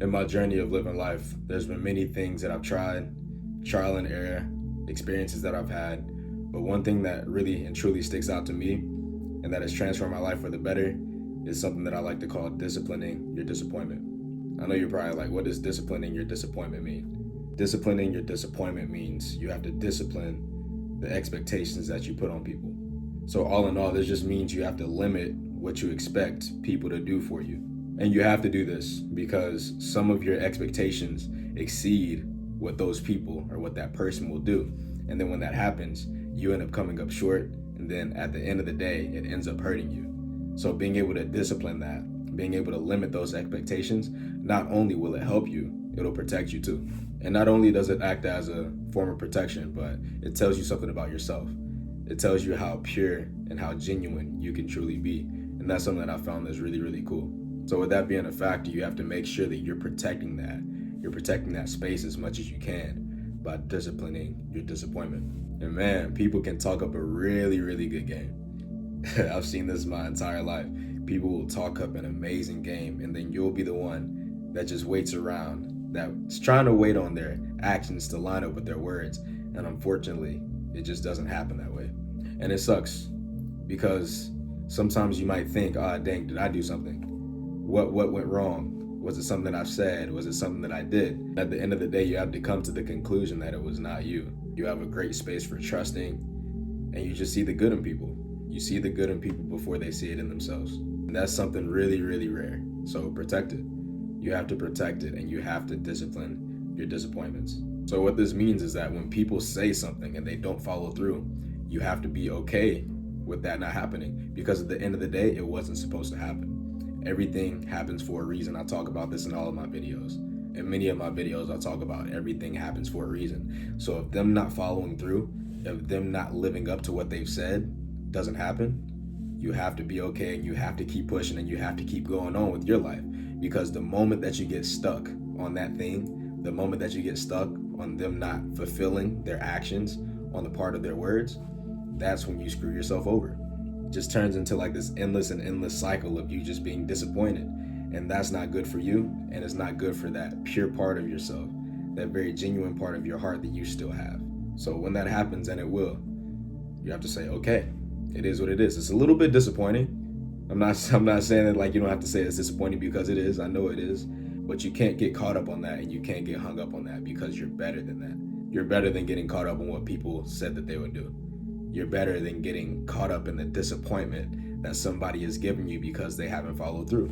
In my journey of living life, there's been many things that I've tried, trial and error, experiences that I've had. But one thing that really and truly sticks out to me and that has transformed my life for the better is something that I like to call disciplining your disappointment. I know you're probably like, what does disciplining your disappointment mean? Disciplining your disappointment means you have to discipline the expectations that you put on people. So all in all, this just means you have to limit what you expect people to do for you. And you have to do this because some of your expectations exceed what those people or what that person will do. And then when that happens, you end up coming up short. And then at the end of the day, it ends up hurting you. So being able to discipline that, being able to limit those expectations, not only will it help you, it'll protect you too. And not only does it act as a form of protection, but it tells you something about yourself. It tells you how pure and how genuine you can truly be. And that's something that I found that's really, really cool. So with that being a factor, you have to make sure that you're protecting that. You're protecting that space as much as you can by disciplining your disappointment. And man, people can talk up a really, really good game. I've seen this my entire life. People will talk up an amazing game, and then you'll be the one that just waits around, that's trying to wait on their actions to line up with their words. And unfortunately, it just doesn't happen that way. And it sucks because sometimes you might think, ah, dang, did I do something? What went wrong? Was it something that I've said? Was it something that I did? At the end of the day, you have to come to the conclusion that it was not you. You have a great space for trusting, and you just see the good in people. You see the good in people before they see it in themselves. And that's something really, really rare. So protect it. You have to protect it, and you have to discipline your disappointments. So what this means is that when people say something and they don't follow through, you have to be okay with that not happening, because at the end of the day, it wasn't supposed to happen. Everything happens for a reason. I talk about this in all of my videos. In many of my videos, I talk about everything happens for a reason. So if them not following through, if them not living up to what they've said doesn't happen, you have to be okay, and you have to keep pushing, and you have to keep going on with your life. Because the moment that you get stuck on that thing, the moment that you get stuck on them not fulfilling their actions on the part of their words, that's when you screw yourself over. It just turns into like this endless cycle of you just being disappointed. And that's not good for you, and it's not good for that pure part of yourself, that very genuine part of your heart that you still have. So when that happens, and it will, you have to say, okay, it is what it is. It's a little bit disappointing. I'm not saying that like you don't have to say it's disappointing, because it is. I know it is. But you can't get caught up on that, and you can't get hung up on that, because you're better than that. You're better than getting caught up on what people said that they would do. You're better than getting caught up in the disappointment that somebody has given you because they haven't followed through.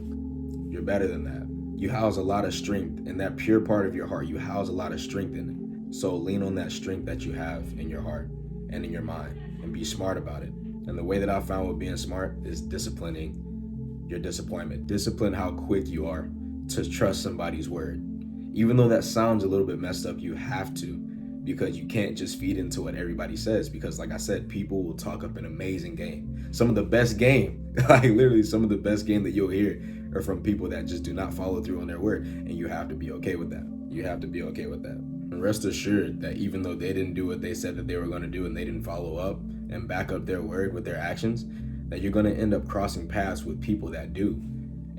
You're better than that. You house a lot of strength in that pure part of your heart. You house a lot of strength in it. So lean on that strength that you have in your heart and in your mind, and be smart about it. And the way that I found with being smart is disciplining your disappointment. Discipline how quick you are to trust somebody's word. Even though that sounds a little bit messed up, you have to, because you can't just feed into what everybody says. Because like I said, people will talk up an amazing game. Some of the best game, like literally some of the best game that you'll hear are from people that just do not follow through on their word. And you have to be okay with that. You have to be okay with that. And rest assured that even though they didn't do what they said that they were going to do, and they didn't follow up and back up their word with their actions, that you're going to end up crossing paths with people that do.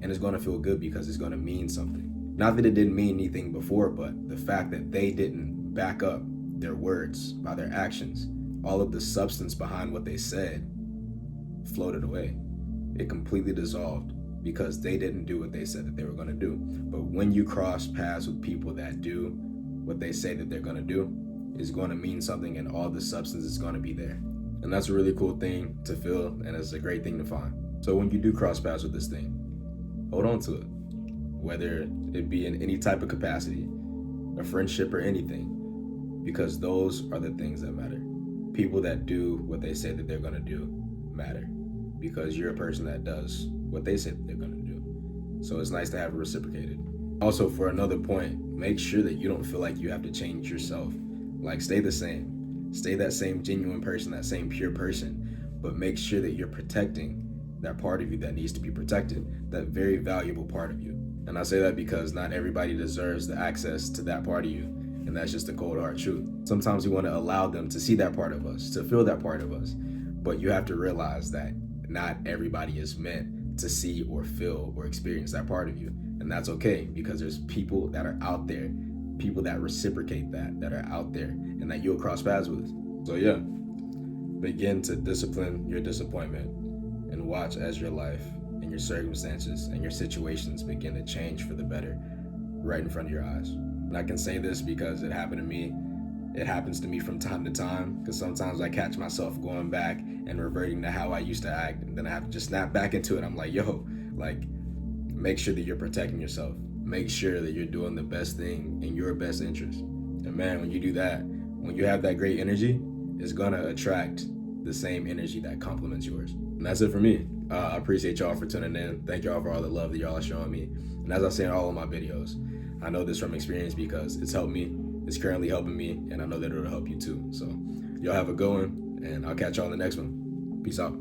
And it's going to feel good, because it's going to mean something. Not that it didn't mean anything before, but the fact that they didn't back up their words by their actions, all of the substance behind what they said floated away. It completely dissolved, because they didn't do what they said that they were going to do. But when you cross paths with people that do what they say that they're going to do, it's going to mean something, and all the substance is going to be there. And that's a really cool thing to feel, and it's a great thing to find. So when you do cross paths with this thing, hold on to it, whether it be in any type of capacity, a friendship or anything, because those are the things that matter. People that do what they say that they're going to do matter, because you're a person that does what they say that they're going to do. So it's nice to have it reciprocated. Also, for another point, make sure that you don't feel like you have to change yourself. Like, stay the same. Stay that same genuine person, that same pure person, but make sure that you're protecting that part of you that needs to be protected, that very valuable part of you. And I say that because not everybody deserves the access to that part of you, and that's just the cold hard truth. Sometimes we want to allow them to see that part of us, to feel that part of us, but you have to realize that not everybody is meant to see or feel or experience that part of you. And And that's okay, because there's people that are out there, people that reciprocate that are out there, and that you'll cross paths with. So yeah, begin to discipline your disappointment and watch as your life and your circumstances and your situations begin to change for the better right in front of your eyes. And I can say this because it happened to me. It happens to me from time to time, because sometimes I catch myself going back and reverting to how I used to act, and then I have to just snap back into it. I'm like, yo, like, make sure that you're protecting yourself. Make sure that you're doing the best thing in your best interest. And man, when you do that, when you have that great energy, it's gonna attract the same energy that complements yours. And that's it for me. I appreciate y'all for tuning in. Thank y'all for all the love that y'all are showing me. And as I say in all of my videos, I know this from experience because it's helped me. It's currently helping me, and I know that it'll help you too. So y'all have a good one, and I'll catch y'all in the next one. Peace out.